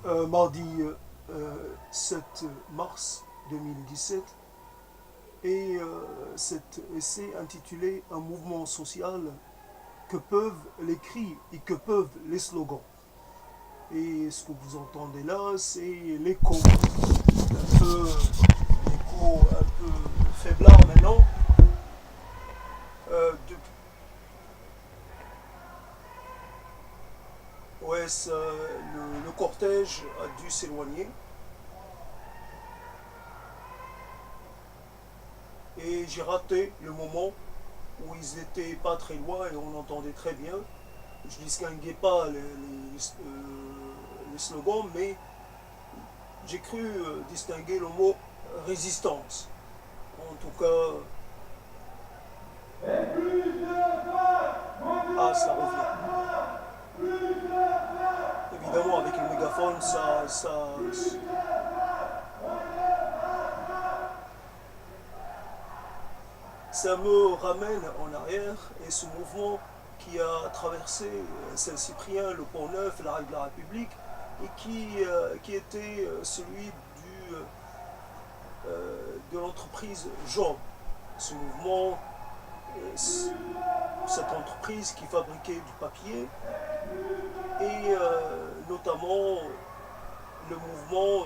Mardi 7 mars 2017 et cet essai intitulé Un mouvement social, que peuvent les cris et que peuvent les slogans. Et ce que vous entendez là, c'est l'écho, un peu faiblard maintenant. Euh, de, ouais, le cortège a dû s'éloigner et j'ai raté le moment où ils étaient pas très loin et on entendait très bien. Je ne distinguais pas les slogans, mais j'ai cru distinguer le mot résistance. En tout cas, ah, ça revient. Évidemment, avec le mégaphone, ça me ramène en arrière et ce mouvement qui a traversé Saint-Cyprien, le Pont-Neuf, la rue de la République et qui était celui de l'entreprise Job. Ce mouvement, cette entreprise qui fabriquait du papier et notamment le mouvement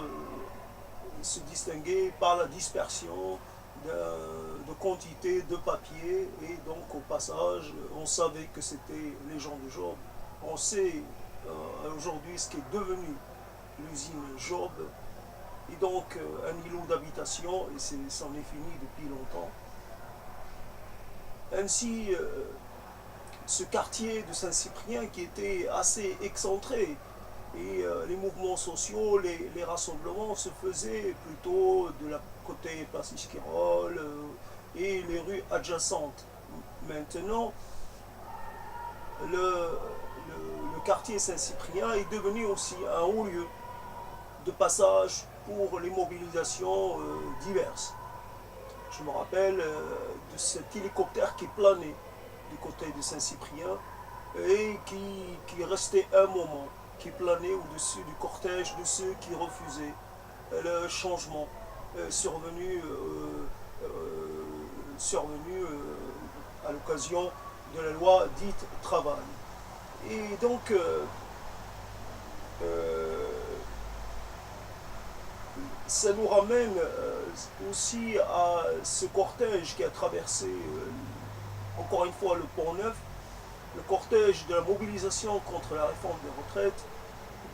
se distinguait par la dispersion de quantité de papier et donc au passage on savait que c'était les gens de Job. On sait aujourd'hui ce qui est devenu l'usine Job et donc un îlot d'habitation et c'en est fini depuis longtemps. Ainsi, ce quartier de Saint-Cyprien qui était assez excentré et les mouvements sociaux, les rassemblements se faisaient plutôt de la côté Place Isquirol et les rues adjacentes. Maintenant, le quartier Saint-Cyprien est devenu aussi un haut lieu de passage pour les mobilisations diverses. Je me rappelle de cet hélicoptère qui planait du côté de Saint-Cyprien et qui restait un moment, qui planait au-dessus du cortège de ceux qui refusaient le changement survenu, à l'occasion de la loi dite travail. Et donc, ça nous ramène aussi à ce cortège qui a traversé, encore une fois, le Pont-Neuf, le cortège de la mobilisation contre la réforme des retraites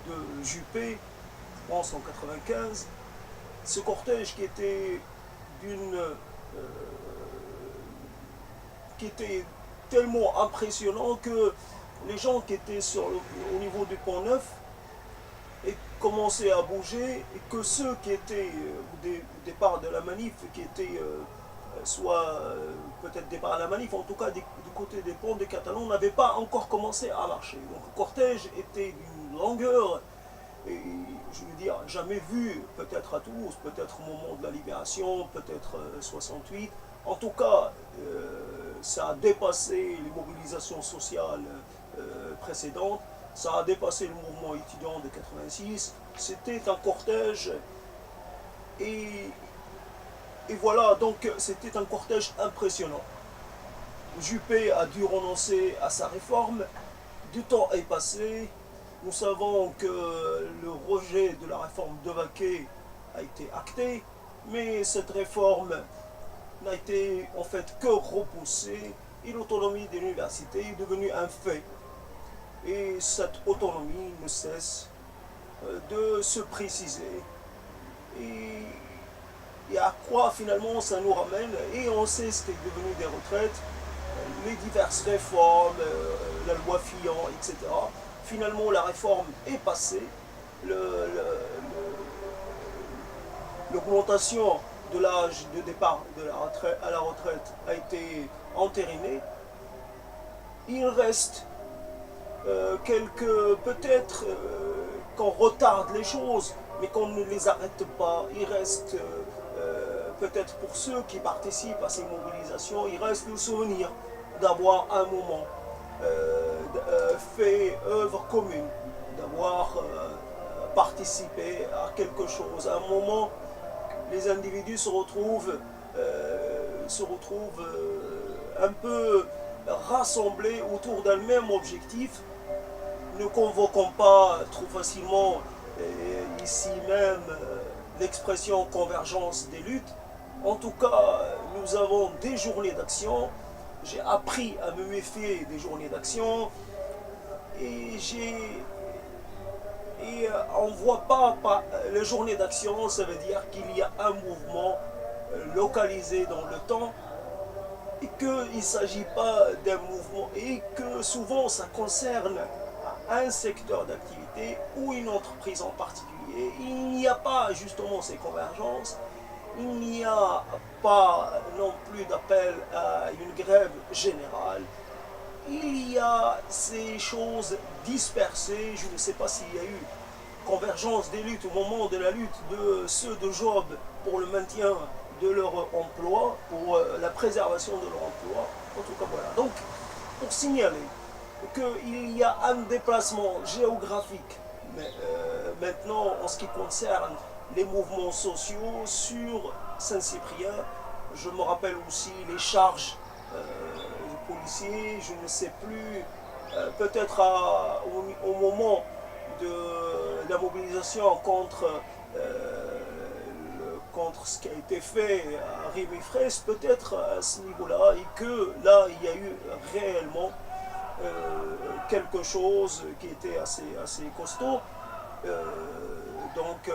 de Juppé, je pense en 95, ce cortège qui était tellement impressionnant que les gens qui étaient au niveau du Pont Neuf et commençaient à bouger et que ceux qui étaient au départ de la manif, qui étaient soit peut-être départ à la manif, en tout cas du côté des ponts des Catalans, n'avaient pas encore commencé à marcher. Donc le cortège était d'une longueur, et je veux dire, jamais vu, peut-être à Toulouse, peut-être au moment de la Libération, peut-être 68. En tout cas, ça a dépassé les mobilisations sociales précédentes, ça a dépassé le mouvement étudiant de 86. C'était un cortège et et voilà, donc c'était un cortège impressionnant. Juppé a dû renoncer à sa réforme, du temps est passé, nous savons que le rejet de la réforme de Vaquet a été acté, mais cette réforme n'a été en fait que repoussée et l'autonomie de l'université est devenue un fait. Et cette autonomie ne cesse de se préciser. Et et à quoi finalement ça nous ramène, et on sait ce qui est devenu des retraites, les diverses réformes, la loi Fillon, etc. Finalement la réforme est passée, l'augmentation de l'âge de départ à la retraite a été entérinée. Il reste peut-être qu'on retarde les choses, mais qu'on ne les arrête pas. Il reste peut-être pour ceux qui participent à ces mobilisations, il reste le souvenir d'avoir un moment fait œuvre commune, d'avoir participé participer à quelque chose. À un moment, les individus se retrouvent un peu rassemblés autour d'un même objectif, ne convoquons pas trop facilement ici même l'expression convergence des luttes. En tout cas, nous avons des journées d'action. J'ai appris à me méfier des journées d'action et on ne voit pas les journées d'action, ça veut dire qu'il y a un mouvement localisé dans le temps et qu'il ne s'agit pas d'un mouvement et que souvent ça concerne un secteur d'activité ou une entreprise en particulier. Il n'y a pas justement ces convergences, il n'y a pas non plus d'appel à une grève générale. Il y a ces choses dispersées, je ne sais pas s'il y a eu convergence des luttes au moment de la lutte de ceux de Job pour le maintien de leur emploi, pour la préservation de leur emploi. En tout cas, voilà. Donc, pour signaler qu'il y a un déplacement géographique maintenant en ce qui concerne les mouvements sociaux sur Saint-Cyprien. Je me rappelle aussi les charges des policiers, je ne sais plus, peut-être au moment de la mobilisation contre ce qui a été fait à Rémy-Fraisse, peut-être à ce niveau-là, et que là, il y a eu réellement quelque chose qui était assez costaud. Donc,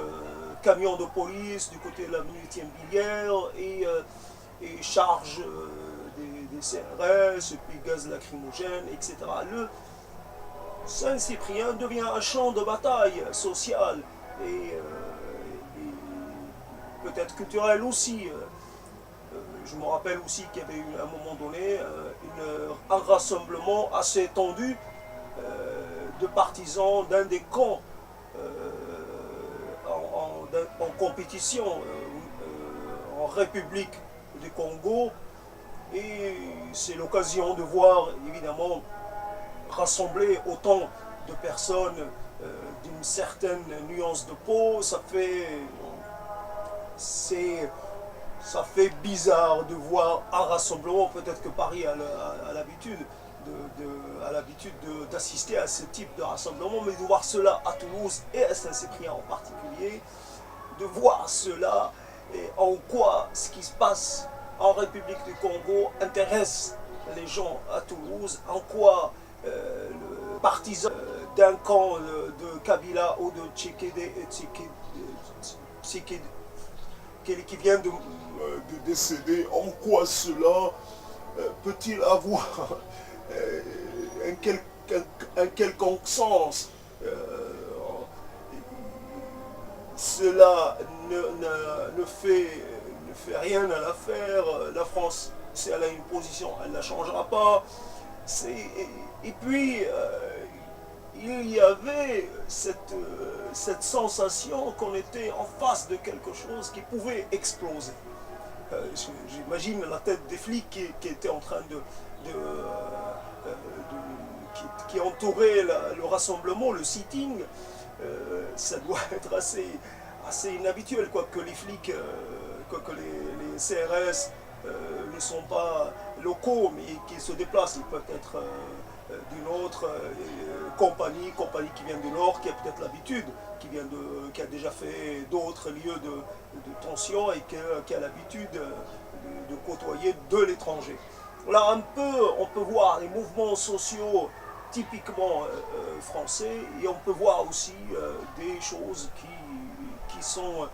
camion de police du côté de l'avenue Étienne-Billière et charge des CRS, et puis gaz lacrymogène, etc. Le Saint-Cyprien devient un champ de bataille social et peut-être culturel aussi. Je me rappelle aussi qu'il y avait eu à un moment donné un rassemblement assez étendu de partisans d'un des camps en compétition en République du Congo. Et c'est l'occasion de voir évidemment rassembler autant de personnes d'une certaine nuance de peau. Ça fait bizarre de voir un rassemblement. Peut-être que Paris a l'habitude d'assister à ce type de rassemblement, mais de voir cela à Toulouse et à Saint-Cyprien en particulier, de voir cela et en quoi ce qui se passe en République du Congo intéresse les gens à Toulouse, en quoi le partisan d'un camp de Kabila ou de Tchékédé qui vient de décéder, en quoi cela peut-il avoir un quelconque sens? Cela ne fait rien à l'affaire. La France, si elle a une position, elle ne la changera pas. Et puis, il y avait cette sensation qu'on était en face de quelque chose qui pouvait exploser. J'imagine la tête des flics qui étaient en train qui entourait le rassemblement, le sitting. Ça doit être assez inhabituel, quoi, que les flics, que les CRS ne sont pas locaux, mais qui se déplacent. Ils peuvent être d'une autre compagnie qui vient du Nord, qui a peut-être l'habitude, qui a déjà fait d'autres lieux de tension et qui a l'habitude de côtoyer de l'étranger. Là, on peut voir les mouvements sociaux typiquement français, et on peut voir aussi des choses qui sont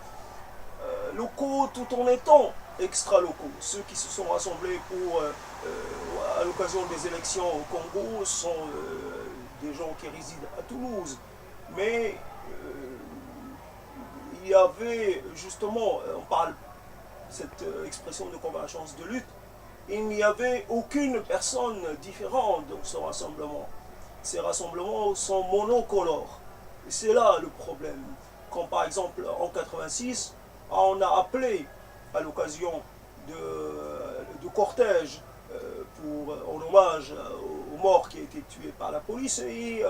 locaux tout en étant extra-locaux. Ceux qui se sont rassemblés à l'occasion des élections au Congo sont des gens qui résident à Toulouse. Mais il y avait justement, on parle cette expression de convergence de lutte, il n'y avait aucune personne différente dans ce rassemblement. Ces rassemblements sont monocolores. Et c'est là le problème. Quand par exemple en 86, on a appelé à l'occasion de cortège en hommage aux morts qui a été tués par la police, et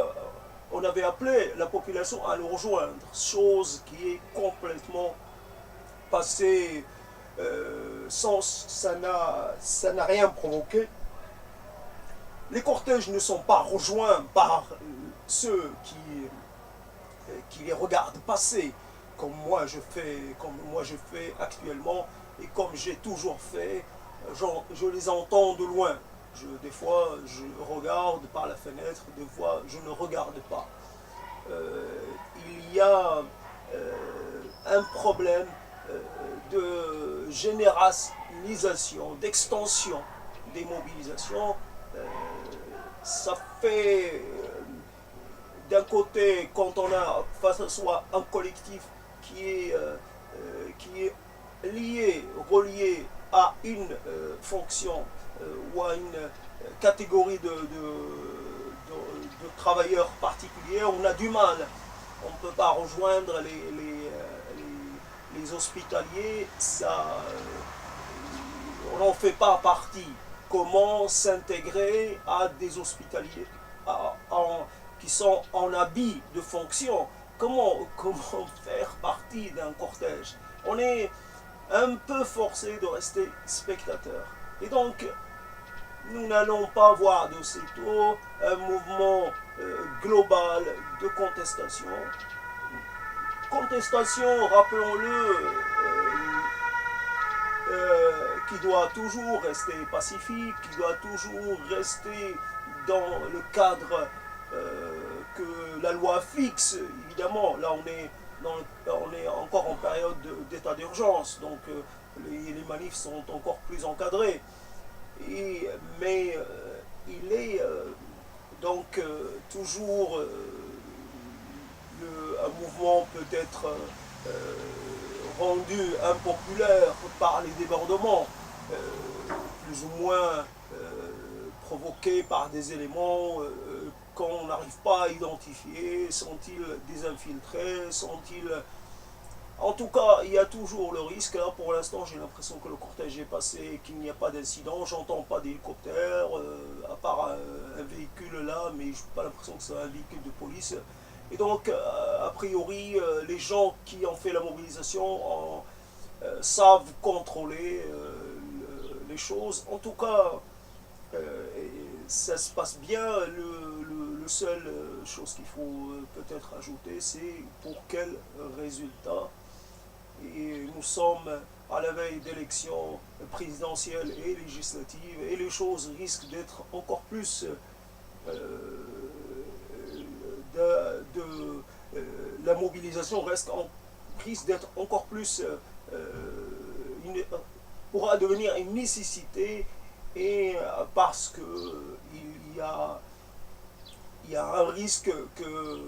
on on avait appelé la population à le rejoindre, chose qui est complètement passée ça n'a rien provoqué. Les cortèges ne sont pas rejoints par ceux qui les regardent passer, comme moi je fais actuellement, et comme j'ai toujours fait. Je les entends de loin. Des fois, je regarde par la fenêtre, des fois, je ne regarde pas. Il y a un problème de généralisation, d'extension des mobilisations. Ça fait, d'un côté, quand on a face à soi un collectif qui est lié, relié à une fonction ou à une catégorie de travailleurs particuliers, on a du mal. On ne peut pas rejoindre les hospitaliers, on n'en fait pas partie. Comment s'intégrer à des hospitaliers qui sont en habit de fonction? Comment faire partie d'un cortège? On est un peu forcé de rester spectateur. Et donc, nous n'allons pas voir de sitôt un mouvement global de contestation. Contestation, rappelons-le, qui doit toujours rester pacifique, qui doit toujours rester dans le cadre que la loi fixe. Évidemment, là on est encore en période d'état d'urgence, donc les manifs sont encore plus encadrés. Mais il est donc toujours un mouvement peut être rendu impopulaire par les débordements, plus ou moins provoqués par des éléments qu'on n'arrive pas à identifier. Sont-ils des infiltrés? Sont-ils... En tout cas, il y a toujours le risque. Là, pour l'instant, j'ai l'impression que le cortège est passé, qu'il n'y a pas d'incident. J'entends pas d'hélicoptère, à part un véhicule là, mais je n'ai pas l'impression que c'est un véhicule de police. Et donc, a priori, les gens qui ont fait la mobilisation savent contrôler les choses. En tout cas, ça se passe bien. Le seul chose qu'il faut peut-être ajouter, c'est pour quel résultat. Et nous sommes à la veille d'élections présidentielles et législatives, et les choses risquent d'être encore plus la mobilisation risque d'être encore plus pourra devenir une nécessité, et parce que il y a un risque que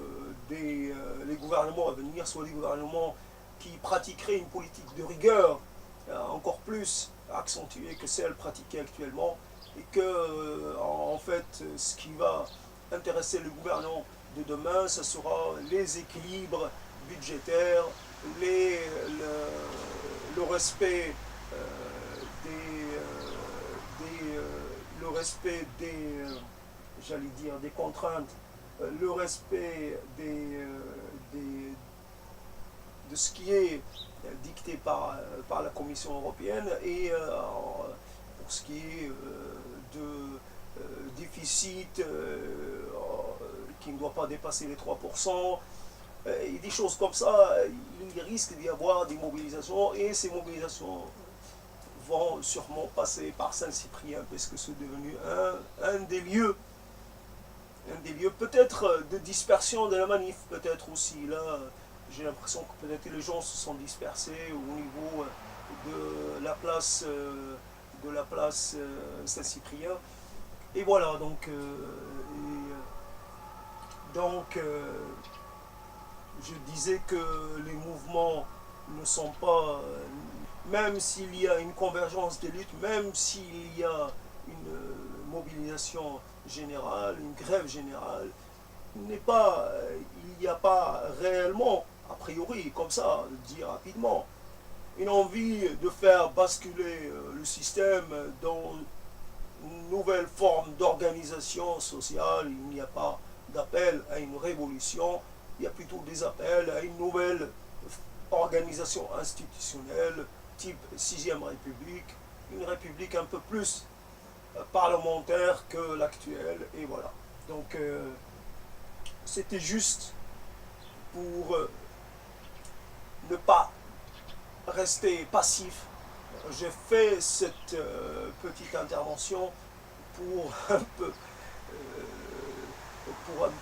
les gouvernements à venir soient des gouvernements qui pratiqueraient une politique de rigueur encore plus accentuée que celle pratiquée actuellement, et que en fait ce qui va intéresser le gouvernement de demain, ce sera les équilibres budgétaires, le respect le respect j'allais dire des contraintes, le respect de ce qui est dicté par la Commission européenne, et pour ce qui est de déficit qui ne doit pas dépasser les 3%, et des choses comme ça, il risque d'y avoir des mobilisations, et ces mobilisations vont sûrement passer par Saint-Cyprien, parce que c'est devenu un des lieux peut-être de dispersion de la manif, peut-être aussi. Là, j'ai l'impression que peut-être les gens se sont dispersés au niveau de la place Saint-Cyprien. Et voilà, donc je disais que les mouvements ne sont pas, même s'il y a une convergence des luttes, même s'il y a une mobilisation générale, une grève générale, il n'y a pas réellement, a priori, comme ça, dit rapidement, une envie de faire basculer le système dans une nouvelle forme d'organisation sociale. Il n'y a pas d'appel à une révolution, il y a plutôt des appels à une nouvelle organisation institutionnelle, type 6e République, une république un peu plus parlementaire que l'actuelle, et voilà. Donc c'était juste pour ne pas rester passif. J'ai fait cette petite intervention pour un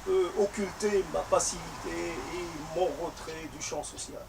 peu occulter ma passivité et mon retrait du champ social.